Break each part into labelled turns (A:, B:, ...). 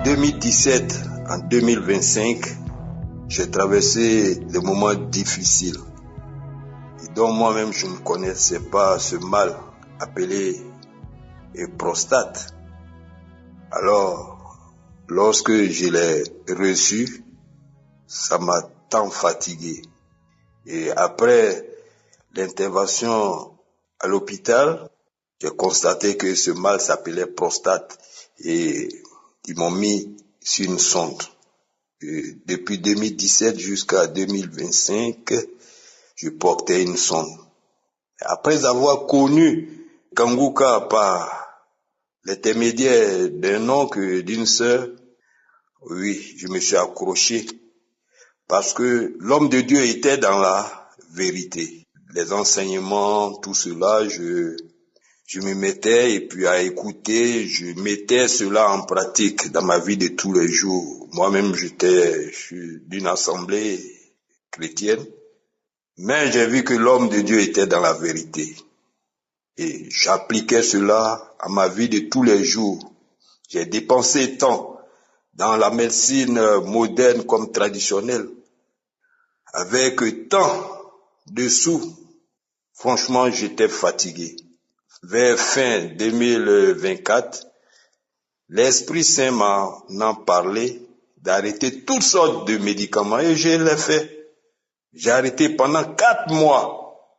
A: 2017 en 2025, j'ai traversé des moments difficiles et dont moi-même je ne connaissais pas ce mal appelé prostate. Alors, lorsque je l'ai reçu, ça m'a tant fatigué. Et après l'intervention à l'hôpital, j'ai constaté que ce mal s'appelait prostate et ils m'ont mis sur une sonde. Et depuis 2017 jusqu'à 2025, je portais une sonde. Après avoir connu Kanguka par l'intermédiaire d'un oncle et d'une sœur, oui, je me suis accroché parce que l'homme de Dieu était dans la vérité. Les enseignements, tout cela, je me mettais et puis à écouter, je mettais cela en pratique dans ma vie de tous les jours. Moi-même, je suis d'une assemblée chrétienne, mais j'ai vu que l'homme de Dieu était dans la vérité. Et j'appliquais cela à ma vie de tous les jours. J'ai dépensé tant dans la médecine moderne comme traditionnelle, avec tant de sous. Franchement, j'étais fatigué. Vers fin 2024, l'Esprit Saint m'en parlé d'arrêter toutes sortes de médicaments et je l'ai fait. J'ai arrêté pendant 4 mois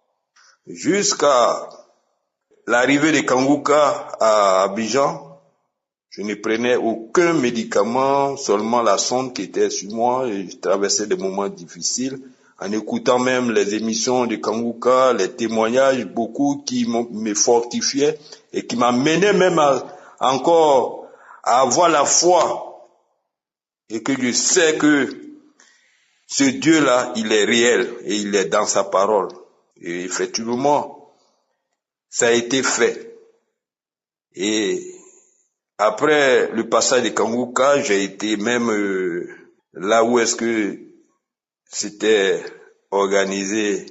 A: jusqu'à l'arrivée de Kanguka à Abidjan. Je ne prenais aucun médicament, seulement la sonde qui était sur moi et je traversais des moments difficiles. En écoutant même les émissions de Kanguka, les témoignages, beaucoup qui me fortifiaient et qui m'amenaient même encore à avoir la foi et que je sais que ce Dieu-là, il est réel et il est dans sa parole. Et effectivement, ça a été fait. Et après le passage de Kanguka, j'ai été même là où est-ce que c'était organisé.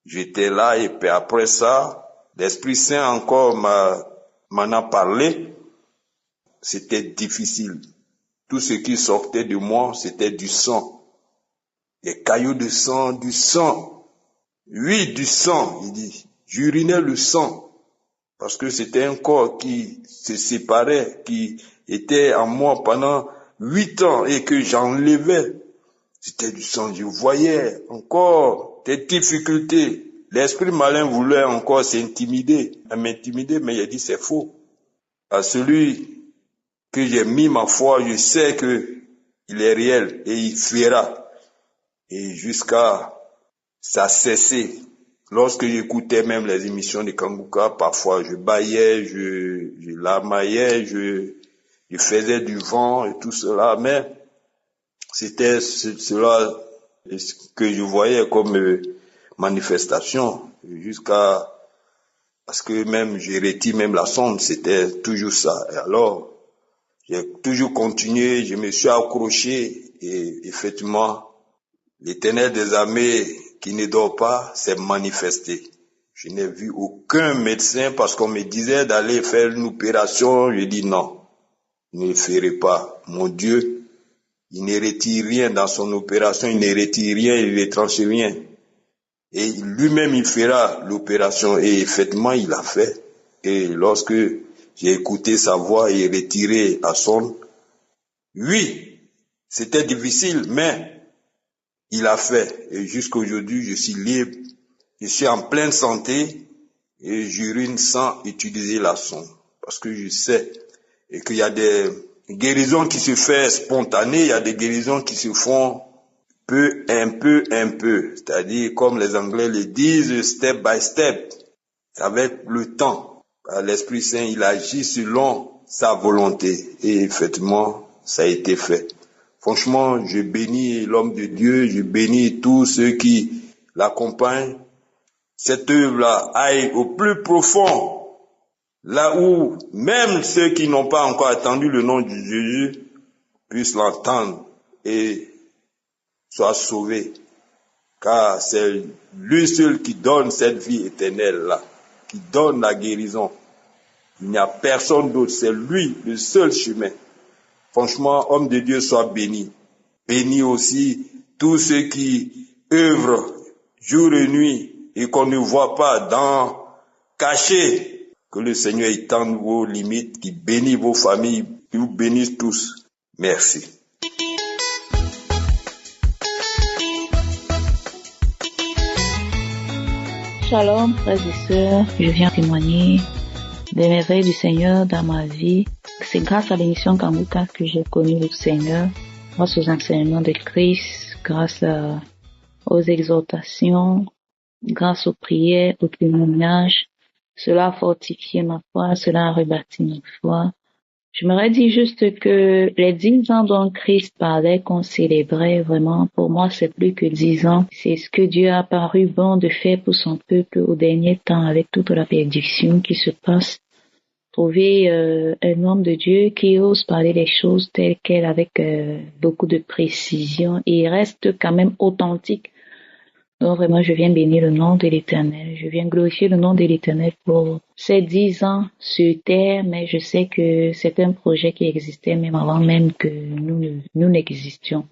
A: J'étais là et puis après ça, l'Esprit Saint encore m'en a parlé. C'était difficile. Tout ce qui sortait de moi, c'était du sang. Des caillots de sang, du sang. Oui, du sang, il dit. J'urinais le sang. Parce que c'était un corps qui se séparait, qui était en moi pendant 8 ans et que j'enlevais. C'était du sang. Je voyais encore des difficultés. L'esprit malin voulait encore m'intimider, mais il a dit c'est faux. À celui que j'ai mis ma foi, je sais que il est réel et il fera. Et jusqu'à ça cesser. Lorsque j'écoutais même les émissions de Kanguka, parfois je bâillais, je larmaillais, je faisais du vent et tout cela, mais c'était cela que je voyais comme manifestation jusqu'à parce que même j'ai retire même la sonde, c'était toujours ça. Et alors, j'ai toujours continué, je me suis accroché et effectivement, l'Éternel des armées qui ne dort pas s'est manifesté. Je n'ai vu aucun médecin parce qu'on me disait d'aller faire une opération. Je dis non, je ne le ferai pas. Mon Dieu, il ne retire rien dans son opération, il ne retire rien, il ne tranche rien. Et lui-même, il fera l'opération. Et effectivement, il l'a fait. Et lorsque j'ai écouté sa voix et retiré la sonde, oui, c'était difficile, mais il a fait. Et jusqu'à aujourd'hui, je suis libre. Je suis en pleine santé et j'urine sans utiliser la sonde. Parce que je sais et qu'il y a des guérisons qui se font spontanées, il y a des guérisons qui se font un peu. C'est-à-dire, comme les Anglais le disent, step by step. Avec le temps, l'Esprit Saint, il agit selon sa volonté. Et effectivement, ça a été fait. Franchement, je bénis l'homme de Dieu, je bénis tous ceux qui l'accompagnent. Cette œuvre-là aille au plus profond, là où même ceux qui n'ont pas encore entendu le nom de Jésus puissent l'entendre et soient sauvés. Car c'est lui seul qui donne cette vie éternelle-là, qui donne la guérison. Il n'y a personne d'autre, c'est lui le seul chemin. Franchement, homme de Dieu, sois béni. Bénis aussi tous ceux qui œuvrent jour et nuit et qu'on ne voit pas cachés. Que le Seigneur étende vos limites, qu'il bénisse vos familles, qu'il vous bénisse tous. Merci.
B: Shalom, frères et sœurs, je viens témoigner des merveilles du Seigneur dans ma vie. C'est grâce à l'émission Kanguka que j'ai connu le Seigneur, grâce aux enseignements de Christ, grâce aux exhortations, grâce aux prières, aux témoignages. Cela a fortifié ma foi, cela a rebâti ma foi. Je m'aurais dit juste que les 10 ans dont Christ parlait, qu'on célébrait vraiment, pour moi, c'est plus que 10 ans. C'est ce que Dieu a paru bon de faire pour son peuple au dernier temps avec toute la perdition qui se passe. Trouver un homme de Dieu qui ose parler des choses telles quelles avec beaucoup de précision et reste quand même authentique. Donc vraiment, je viens bénir le nom de l'Éternel. Je viens glorifier le nom de l'Éternel pour ces 10 ans sur terre, mais je sais que c'est un projet qui existait même avant même que nous n'existions.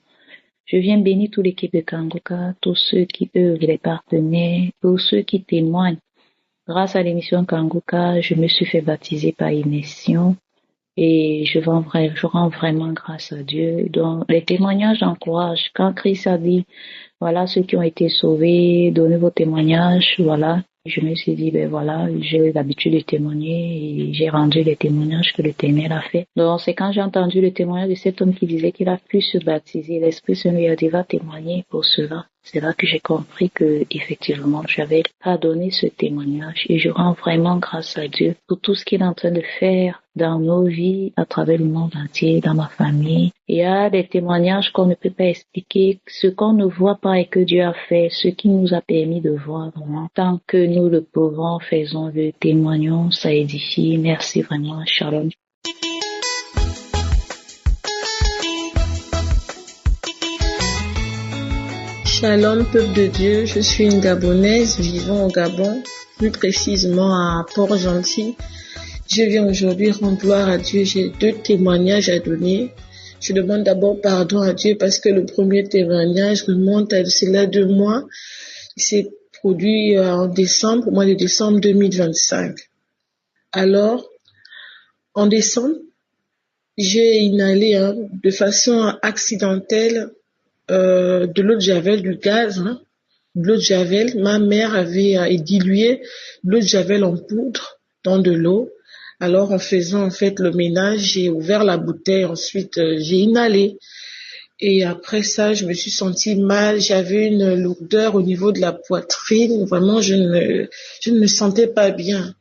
B: Je viens bénir toute l'équipe de Kanguka, tous ceux qui œuvrent, les partenaires, tous ceux qui témoignent. Grâce à l'émission Kanguka, je me suis fait baptiser par immersion et je rends vraiment grâce à Dieu. Donc, les témoignages encouragent. Quand Christ a dit, voilà ceux qui ont été sauvés, donnez vos témoignages, voilà. Je me suis dit, ben voilà, j'ai l'habitude de témoigner et j'ai rendu les témoignages que l'Éternel a fait. Donc, c'est quand j'ai entendu le témoignage de cet homme qui disait qu'il a pu se baptiser, l'Esprit Saint lui a dit, va témoigner pour cela. C'est là que j'ai compris que, effectivement, j'avais à donner ce témoignage et je rends vraiment grâce à Dieu pour tout ce qu'il est en train de faire dans nos vies, à travers le monde entier, dans ma famille. Il y a des témoignages qu'on ne peut pas expliquer, ce qu'on ne voit pas et que Dieu a fait, ce qui nous a permis de voir vraiment. Tant que nous le pouvons, faisons-le, témoignons, ça édifie. Merci vraiment, shalom.
C: Shalom, peuple de Dieu, je suis une Gabonaise vivant au Gabon, plus précisément à Port-Gentil. Je viens aujourd'hui rendre gloire à Dieu, j'ai 2 témoignages à donner. Je demande d'abord pardon à Dieu parce que le premier témoignage remonte à cela 2 mois. Il s'est produit en décembre, au mois de décembre 2025. Alors, en décembre, j'ai inhalé de façon accidentelle de l'eau de Javel, du gaz, de l'eau de Javel. Ma mère avait dilué l'eau de Javel en poudre dans de l'eau. Alors, en faisant en fait le ménage, j'ai ouvert la bouteille. Ensuite, j'ai inhalé. Et après ça, je me suis sentie mal. J'avais une lourdeur au niveau de la poitrine. Vraiment, je ne me sentais pas bien.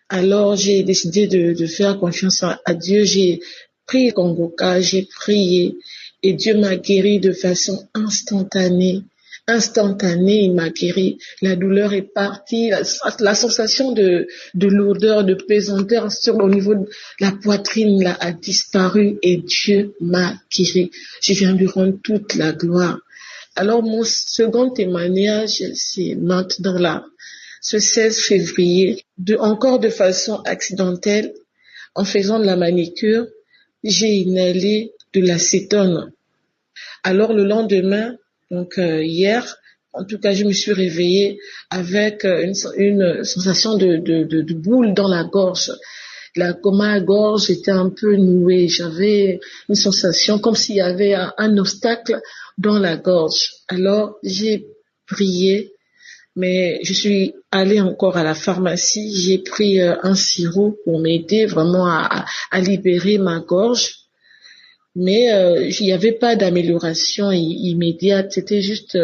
C: Alors, j'ai décidé de faire confiance à Dieu. J'ai pris Kanguka, j'ai prié. Et Dieu m'a guéri de façon instantanée. Il m'a guéri. La douleur est partie. La sensation de lourdeur, de pesanteur au niveau de la poitrine là, a disparu et Dieu m'a guéri. Je viens lui rendre toute la gloire. Alors, mon second témoignage, c'est maintenant là. Ce 16 février, encore de façon accidentelle, en faisant de la manicure, j'ai inhalé de l'acétone. Alors le lendemain, donc hier, en tout cas, je me suis réveillée avec une sensation de boule dans la gorge. Ma gorge était un peu nouée. J'avais une sensation comme s'il y avait un obstacle dans la gorge. Alors j'ai prié, mais je suis allée encore à la pharmacie. J'ai pris un sirop pour m'aider vraiment à libérer ma gorge. Mais il n'y avait pas d'amélioration immédiate, c'était juste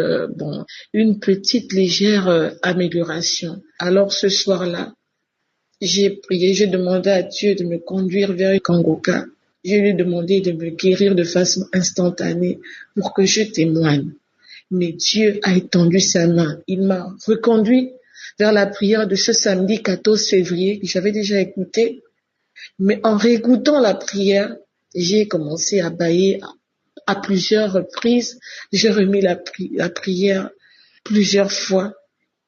C: une petite légère amélioration. Alors ce soir-là, j'ai prié, j'ai demandé à Dieu de me conduire vers Kanguka. Je lui ai demandé de me guérir de façon instantanée pour que je témoigne. Mais Dieu a étendu sa main. Il m'a reconduit vers la prière de ce samedi 14 février que j'avais déjà écouté. Mais en réécoutant la prière, j'ai commencé à bâiller à plusieurs reprises. J'ai remis la prière plusieurs fois.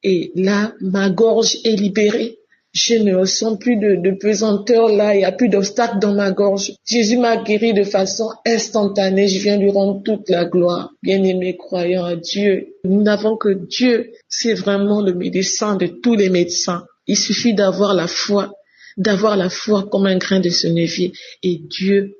C: Et là, ma gorge est libérée. Je ne ressens plus de pesanteur là, il n'y a plus d'obstacle dans ma gorge. Jésus m'a guéri de façon instantanée, je viens lui rendre toute la gloire. Bien-aimés croyants à Dieu, nous n'avons que Dieu, c'est vraiment le médecin de tous les médecins. Il suffit d'avoir la foi comme un grain de sénévé et Dieu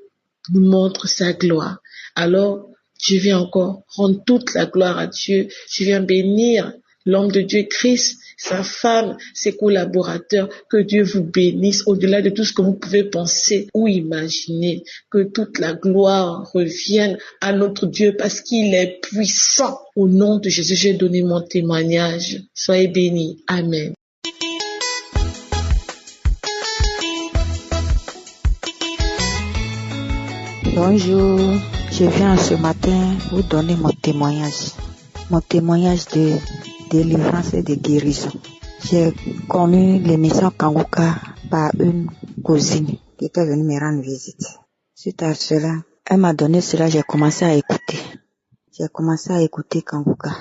C: nous montre sa gloire. Alors, je viens encore rendre toute la gloire à Dieu, je viens bénir l'homme de Dieu Christ, sa femme, ses collaborateurs, que Dieu vous bénisse au-delà de tout ce que vous pouvez penser ou imaginer, que toute la gloire revienne à notre Dieu parce qu'il est puissant. Au nom de Jésus, j'ai donné mon témoignage. Soyez bénis. Amen.
D: Bonjour, je viens ce matin vous donner mon témoignage de délivrance et de guérison. J'ai connu l'émission Kanguka par une cousine qui était venue me rendre visite. Suite à cela, elle m'a donné cela, j'ai commencé à écouter. Kanguka.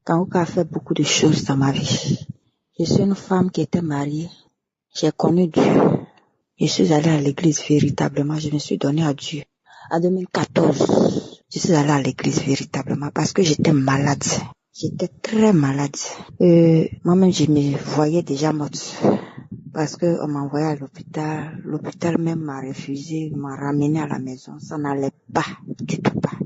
D: Kanguka a fait beaucoup de choses dans ma vie. Je suis une femme qui était mariée. J'ai connu Dieu. Je suis allée à l'église véritablement. Je me suis donnée à Dieu. En 2014, je suis allée à l'église véritablement parce que j'étais malade. J'étais très malade. Moi-même, je me voyais déjà morte parce que on m'a envoyé à l'hôpital. L'hôpital même m'a refusé, m'a ramené à la maison. Ça n'allait pas, du tout pas.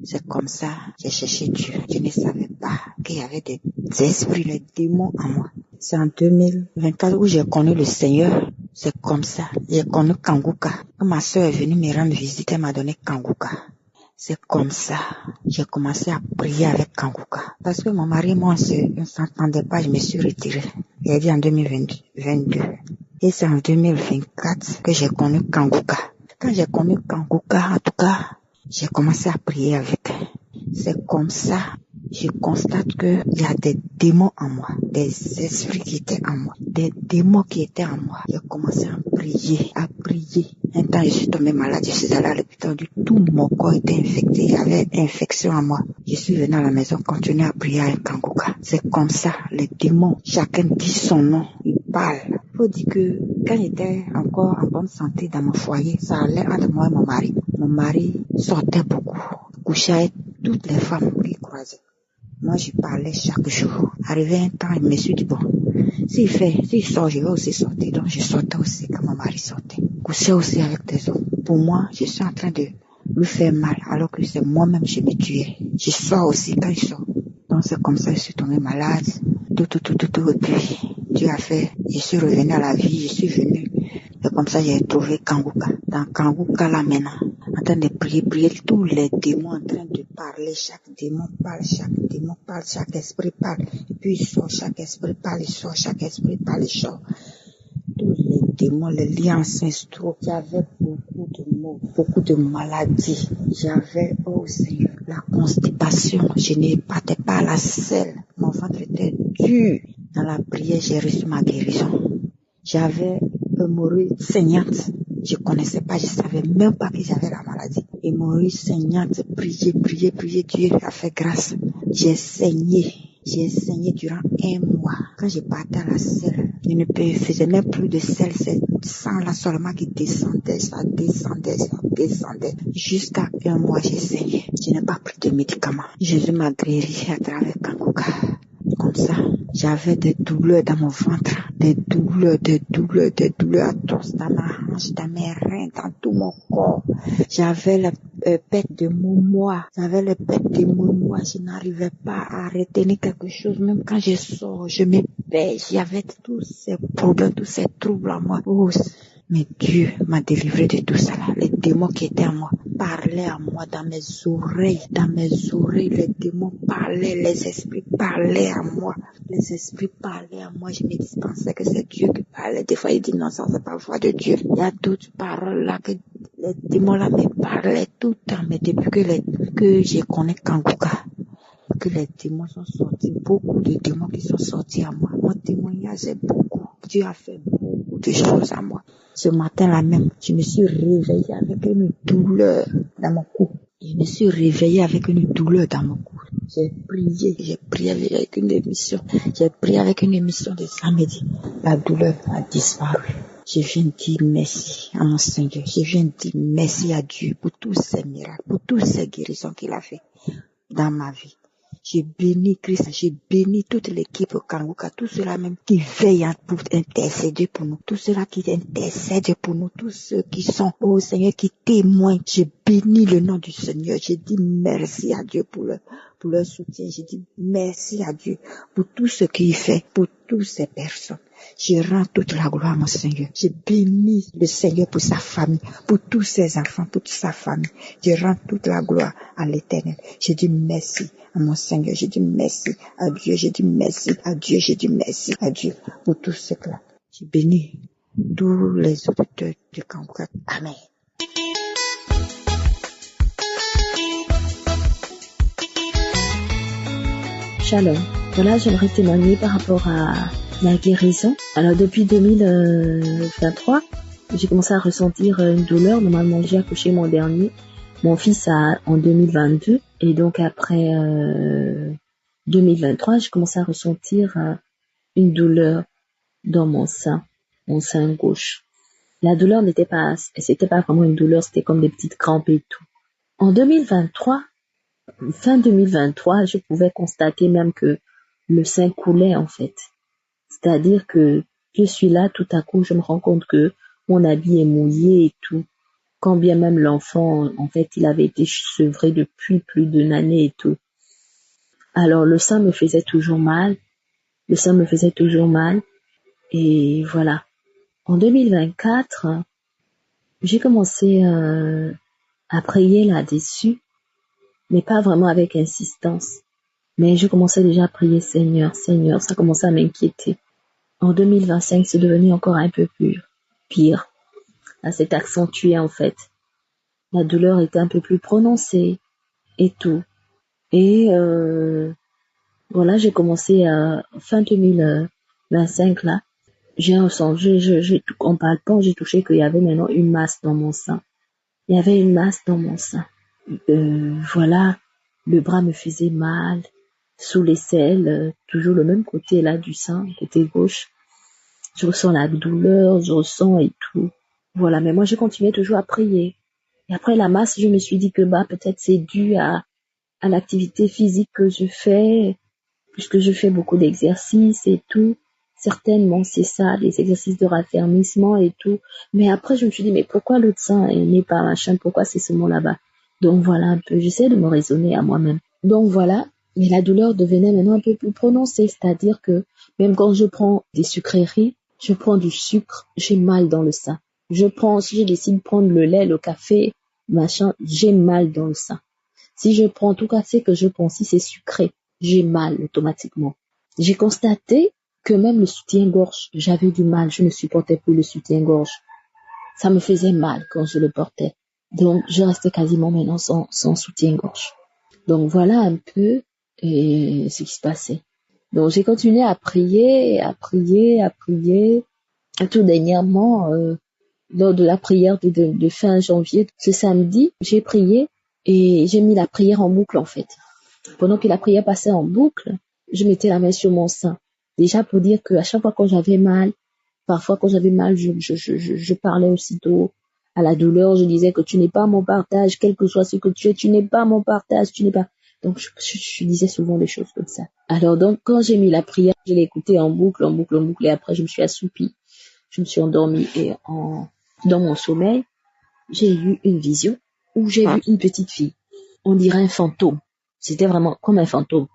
D: C'est comme ça, j'ai cherché Dieu. Je ne savais pas qu'il y avait des esprits, des démons en moi. C'est en 2024 où j'ai connu le Seigneur. C'est comme ça. J'ai connu Kanguka. Quand ma soeur est venue me rendre visite, elle m'a donné Kanguka. C'est comme ça. J'ai commencé à prier avec Kanguka. Parce que mon mari et moi, on ne s'entendait pas, je me suis retirée. J'ai dit en 2022. Et c'est en 2024 que j'ai connu Kanguka. Quand j'ai connu Kanguka, en tout cas, j'ai commencé à prier avec. C'est comme ça, je constate que il y a des démons en moi, des esprits qui étaient en moi, des démons qui étaient en moi. J'ai commencé à prier. Un temps, je suis tombée malade, je suis allée à l'hôpital, tout mon corps était infecté, il y avait infection en moi. Je suis venue à la maison, continuer à prier avec Kanguka. C'est comme ça, les démons, chacun dit son nom, il parle. Faut dire que quand j'étais encore en bonne santé dans mon foyer, ça allait entre moi et mon mari. Mon mari sortait beaucoup, couchait avec toutes les femmes qu'il croisait. Moi, je parlais chaque jour. Arrivé un temps, je me suis dit, bon, s'il sort, je vais aussi sortir. Donc, je sortais aussi quand mon mari sortait. Couchais aussi avec des hommes. Pour moi, je suis en train de lui faire mal, alors que c'est moi-même, je me tuais. Je sors aussi quand je sors. Donc, c'est comme ça, je suis tombée malade. Tout. Et puis, Dieu a fait, je suis revenue à la vie, je suis venue. Et comme ça, j'ai trouvé Kanguka. Dans Kanguka, là, maintenant, en train de prier, tous les démons en train de parler. Chaque démon parle, chaque esprit parle. Et puis, il sort, chaque esprit parle, il sort, chaque esprit parle, il sort. Tous les démons, les liens ancestraux. J'avais beaucoup de maux, beaucoup de maladies. J'avais, oh Seigneur, la constipation. Je ne partais pas à la selle. Mon ventre était dur. Dans la prière, j'ai reçu ma guérison. J'avais hémorroïde saignante. Je connaissais pas, je savais même pas que j'avais la maladie. Hémorroïde saignante, prier, Dieu a fait grâce. J'ai saigné durant 1 mois. Quand je partais à la selle, je ne faisais même plus de selle, c'est sang là seulement qui descendait, ça descendait. Jusqu'à 1 mois, j'ai saigné. Je n'ai pas pris de médicaments. Jésus m'a guéri à travers Kanguka. Comme ça, j'avais des douleurs dans mon ventre, des douleurs atroces dans ma hanche, dans mes reins, dans tout mon corps. J'avais la pète de moumois, je n'arrivais pas à retenir quelque chose, même quand je sors, je me pêche, j'avais tous ces problèmes, tous ces troubles en moi. Oh, mais Dieu m'a délivré de tout ça là. Les démons qui étaient en moi parlaient à moi dans mes oreilles, les démons parlaient, les esprits parlaient à moi. Je me dispensais que c'est Dieu qui parlait. Des fois, il dit non, ça c'est pas la voix de Dieu. Il y a d'autres paroles là que les démons là me parlaient tout le temps. Mais depuis que je connais Kanguka, que les démons sont sortis, beaucoup de démons qui sont sortis à moi. Mon témoignage est beaucoup. Dieu a fait beaucoup de choses à moi. Ce matin-là même, je me suis réveillée avec une douleur dans mon cou. J'ai prié avec une émission. J'ai prié avec une émission de samedi. La douleur a disparu. Je viens dire merci à mon Seigneur. Je viens dire merci à Dieu pour tous ces miracles, pour toutes ces guérisons qu'il a fait dans ma vie. J'ai béni Christ, j'ai béni toute l'équipe au Kanguka, tous ceux-là même qui veillent pour intercéder pour nous, tous ceux-là qui intercèdent pour nous, tous ceux qui sont au Seigneur, qui témoignent. J'ai béni le nom du Seigneur. J'ai dit merci à Dieu pour leur soutien. J'ai dit merci à Dieu pour tout ce qu'il fait, pour toutes ces personnes. Je rends toute la gloire à mon Seigneur. Je bénis le Seigneur pour sa famille, pour tous ses enfants, pour toute sa famille. Je rends toute la gloire à l'Éternel. Je dis merci à mon Seigneur. Je dis merci à Dieu. Je dis merci à Dieu. Je dis merci à Dieu pour tout ce que là. Je bénis tous les auditeurs du Kanguka. Amen.
E: Shalom. Voilà, j'aimerais témoigner par rapport à la guérison. Alors, depuis 2023, j'ai commencé à ressentir une douleur. Normalement, j'ai accouché mon dernier. Mon fils en 2022. Et donc, après 2023, j'ai commencé à ressentir une douleur dans mon sein gauche. La douleur c'était pas vraiment une douleur, c'était comme des petites crampes et tout. En 2023, fin 2023, je pouvais constater même que le sein coulait en fait. C'est-à-dire que je suis là, tout à coup, je me rends compte que mon habit est mouillé et tout. Quand bien même l'enfant, en fait, il avait été sevré depuis plus d'une année et tout. Alors, le sein me faisait toujours mal. Et voilà. En 2024, j'ai commencé à prier là-dessus, mais pas vraiment avec insistance. Mais je commençais déjà à prier Seigneur, ça commençait à m'inquiéter. En 2025, c'est devenu encore un peu plus pire. Ça s'est accentué en fait. La douleur était un peu plus prononcée et tout. Et voilà, j'ai commencé fin 2025 là. J'ai ressenti, en palpant, j'ai touché qu'il y avait maintenant une masse dans mon sein. Il y avait une masse dans mon sein. Voilà, le bras me faisait mal. Sous l'aisselle, toujours le même côté là du sein, côté gauche. Je ressens la douleur, je ressens et tout. Voilà, mais moi je continuais toujours à prier. Et après la masse, je me suis dit que peut-être c'est dû à l'activité physique que je fais, puisque je fais beaucoup d'exercices et tout. Certainement c'est ça, des exercices de raffermissement et tout. Mais après je me suis dit, mais pourquoi l'autre sein n'est pas machin, pourquoi c'est seulement là-bas? Donc voilà un peu, j'essaie de me raisonner à moi-même. Donc voilà. Mais la douleur devenait maintenant un peu plus prononcée, c'est-à-dire que même quand je prends des sucreries, je prends du sucre, j'ai mal dans le sein. Si je décide de prendre le lait, le café, machin, j'ai mal dans le sein. Si je prends tout café que je prends, si c'est sucré, j'ai mal automatiquement. J'ai constaté que même le soutien-gorge, j'avais du mal, je ne supportais plus le soutien-gorge. Ça me faisait mal quand je le portais. Donc, je restais quasiment maintenant sans soutien-gorge. Donc, voilà un peu et ce qui se passait. Donc j'ai continué à prier. Tout dernièrement, lors de la prière de fin janvier, ce samedi, j'ai prié et j'ai mis la prière en boucle en fait. Pendant que la prière passait en boucle, je mettais la main sur mon sein. Déjà pour dire que à chaque fois quand j'avais mal, parfois quand j'avais mal, je parlais aussitôt à la douleur. Je disais que tu n'es pas mon partage, quel que soit ce que tu n'es pas mon partage, tu n'es pas. Donc, je disais souvent des choses comme ça. Alors, donc, quand j'ai mis la prière, je l'ai écoutée en boucle, et après, je me suis assoupie. Je me suis endormie et dans mon sommeil, j'ai eu une vision où j'ai vu une petite fille. On dirait un fantôme. C'était vraiment comme un fantôme.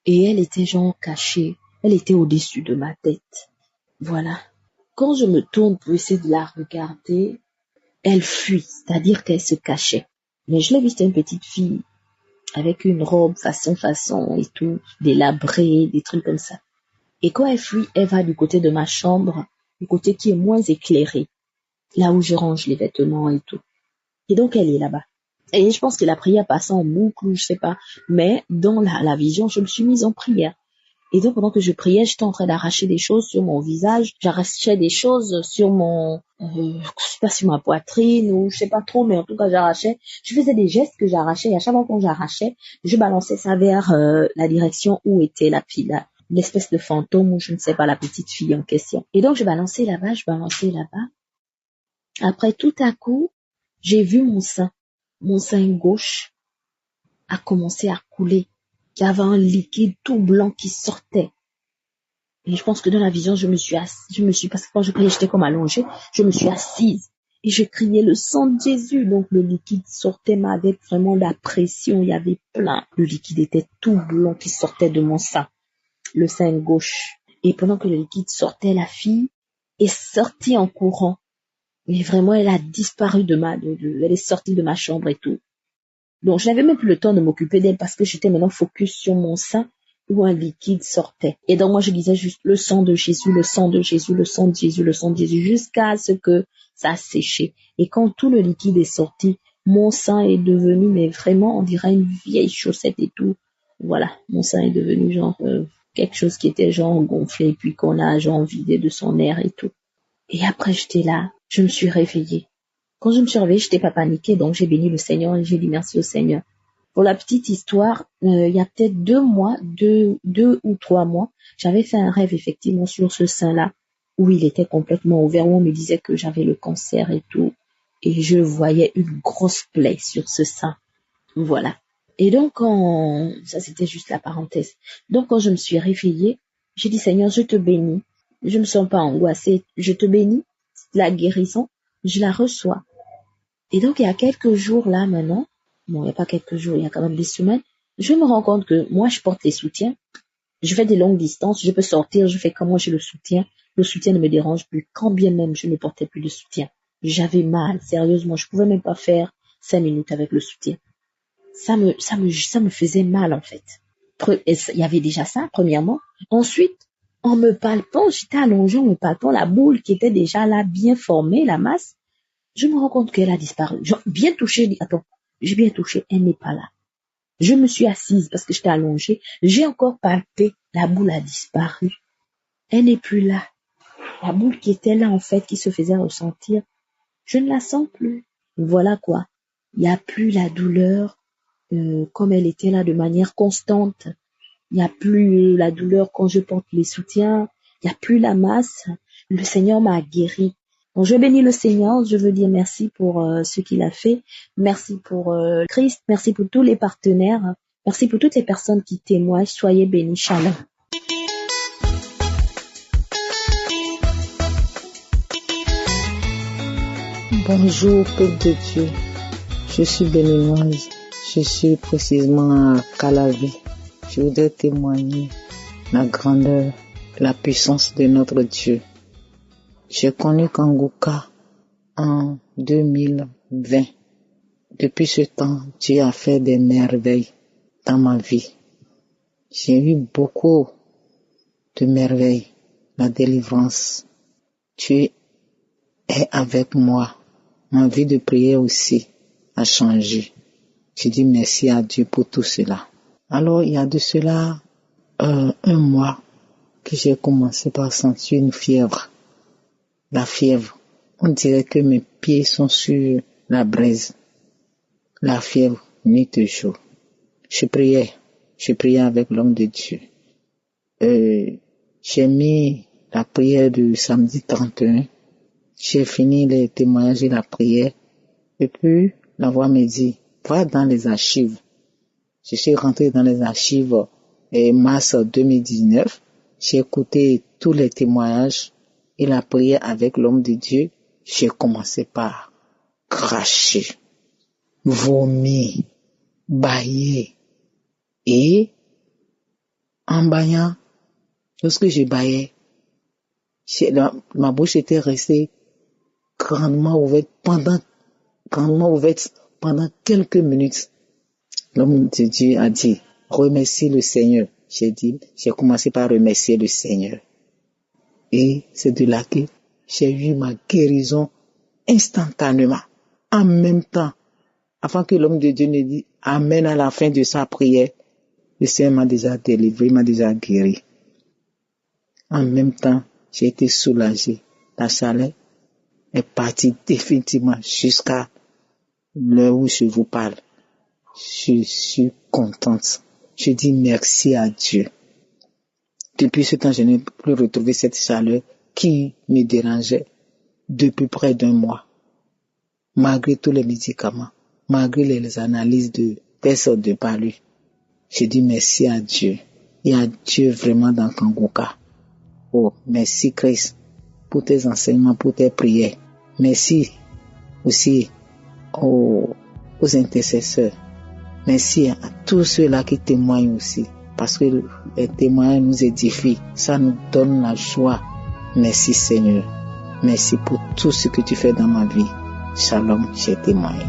E: Et elle était genre cachée. Elle était au-dessus de ma tête. Voilà. Quand je me tourne pour essayer de la regarder, elle fuit, c'est-à-dire qu'elle se cachait. Mais je l'ai vue, c'était une petite fille. Avec une robe façon et tout, délabrée, des trucs comme ça. Et quand elle fuit, elle va du côté de ma chambre, du côté qui est moins éclairé, là où je range les vêtements et tout. Et donc elle est là-bas. Et je pense que la prière passe en boucle, je sais pas. Mais dans la vision, je me suis mise en prière. Et donc, pendant que je priais, j'étais en train d'arracher des choses sur mon visage. J'arrachais des choses sur mon, je sais pas, sur ma poitrine ou je sais pas trop, mais en tout cas, j'arrachais. Je faisais des gestes que j'arrachais et à chaque fois qu'on j'arrachais, je balançais ça vers la direction où était la fille, l'espèce de fantôme ou je ne sais pas, la petite fille en question. Et donc, je balançais là-bas. Après, tout à coup, j'ai vu mon sein gauche a commencé à couler. Il y avait un liquide tout blanc qui sortait. Et je pense que dans la vision, parce que quand je priais, j'étais comme allongée, je me suis assise. Et je criais le sang de Jésus. Donc le liquide sortait, mais avec vraiment la pression, il y avait plein. Le liquide était tout blanc qui sortait de mon sein, le sein gauche. Et pendant que le liquide sortait, la fille est sortie en courant. Mais vraiment, elle a disparu elle est sortie de ma chambre et tout. Donc, je n'avais même plus le temps de m'occuper d'elle parce que j'étais maintenant focus sur mon sein où un liquide sortait. Et donc, moi, je disais juste le sang de Jésus, le sang de Jésus, le sang de Jésus, le sang de Jésus, jusqu'à ce que ça a séché. Et quand tout le liquide est sorti, mon sein est devenu, mais vraiment, on dirait une vieille chaussette et tout. Voilà, mon sein est devenu genre quelque chose qui était genre gonflé, puis qu'on a genre vidé de son air et tout. Et après, j'étais là, je me suis réveillée. Quand je me suis réveillée, je n'étais pas paniquée, donc j'ai béni le Seigneur et j'ai dit merci au Seigneur. Pour la petite histoire, il y a peut-être 2 ou 3 mois, j'avais fait un rêve effectivement sur ce sein-là, où il était complètement ouvert, où on me disait que j'avais le cancer et tout, et je voyais une grosse plaie sur ce sein. Voilà. Et donc, ça c'était juste la parenthèse. Donc, quand je me suis réveillée, j'ai dit Seigneur, je te bénis. Je ne me sens pas angoissée. Je te bénis. La guérison, je la reçois. Et donc, il y a quelques jours là maintenant, bon, il n'y a pas quelques jours, il y a quand même des semaines, je me rends compte que moi, je porte les soutiens. Je fais des longues distances, je peux sortir, je fais comment j'ai le soutien. Le soutien ne me dérange plus, quand bien même je ne portais plus de soutien. J'avais mal, sérieusement, je pouvais même pas faire 5 minutes avec le soutien. Ça me faisait mal, en fait. Il y avait déjà ça, premièrement. Ensuite, en me palpant, j'étais allongée, en me palpant la boule qui était déjà là, bien formée, la masse. Je me rends compte qu'elle a disparu. J'ai bien touché, j'ai bien touché, elle n'est pas là. Je me suis assise parce que j'étais allongée. J'ai encore palpé, la boule a disparu. Elle n'est plus là. La boule qui était là, en fait, qui se faisait ressentir, je ne la sens plus. Voilà quoi. Il n'y a plus la douleur comme elle était là de manière constante. Il n'y a plus la douleur quand je porte les soutiens. Il n'y a plus la masse. Le Seigneur m'a guéri. Donc, je bénis le Seigneur. Je veux dire merci pour ce qu'il a fait. Merci pour Christ. Merci pour tous les partenaires. Merci pour toutes les personnes qui témoignent. Soyez bénis. Shalom.
F: Bonjour, peuple de Dieu. Je suis béninoise. Je suis précisément à Calavi. Je voudrais témoigner la grandeur, la puissance de notre Dieu. J'ai connu Kanguka en 2020. Depuis ce temps, Dieu a fait des merveilles dans ma vie. J'ai eu beaucoup de merveilles, la délivrance. Dieu est avec moi. Ma vie de prière aussi a changé. Je dis merci à Dieu pour tout cela. Alors, il y a de cela 1 mois que j'ai commencé par sentir une fièvre. La fièvre. On dirait que mes pieds sont sur la braise. La fièvre, nuit et jour. Je priais avec l'homme de Dieu. J'ai mis la prière du samedi 31. J'ai fini les témoignages et la prière. Et puis, la voix me dit, va dans les archives. Je suis rentré dans les archives mars 2019. J'ai écouté tous les témoignages et la prière avec l'homme de Dieu. J'ai commencé par cracher, vomir, bâiller. Et en baillant, lorsque je baillais, ma bouche était restée grandement ouverte pendant quelques minutes. L'homme de Dieu a dit, remercie le Seigneur. J'ai commencé par remercier le Seigneur. Et c'est de là que j'ai eu ma guérison instantanément, en même temps. Avant que l'homme de Dieu ne dise Amen à la fin de sa prière, le Seigneur m'a déjà délivré, m'a déjà guéri. En même temps, j'ai été soulagée. La chaleur est partie définitivement jusqu'à l'heure où je vous parle. Je suis contente. Je dis merci à Dieu. Depuis ce temps, je n'ai plus retrouvé cette chaleur qui me dérangeait depuis près d'un mois. Malgré tous les médicaments, malgré les analyses de tests de palu, je dis merci à Dieu. Il y a Dieu vraiment dans Kangoka. Oh, merci Christ pour tes enseignements, pour tes prières. Merci aussi aux intercesseurs. Merci à tous ceux-là qui témoignent aussi. Parce que les témoignages nous édifient. Ça nous donne la joie. Merci Seigneur. Merci pour tout ce que tu fais dans ma vie. Shalom, j'ai témoigné.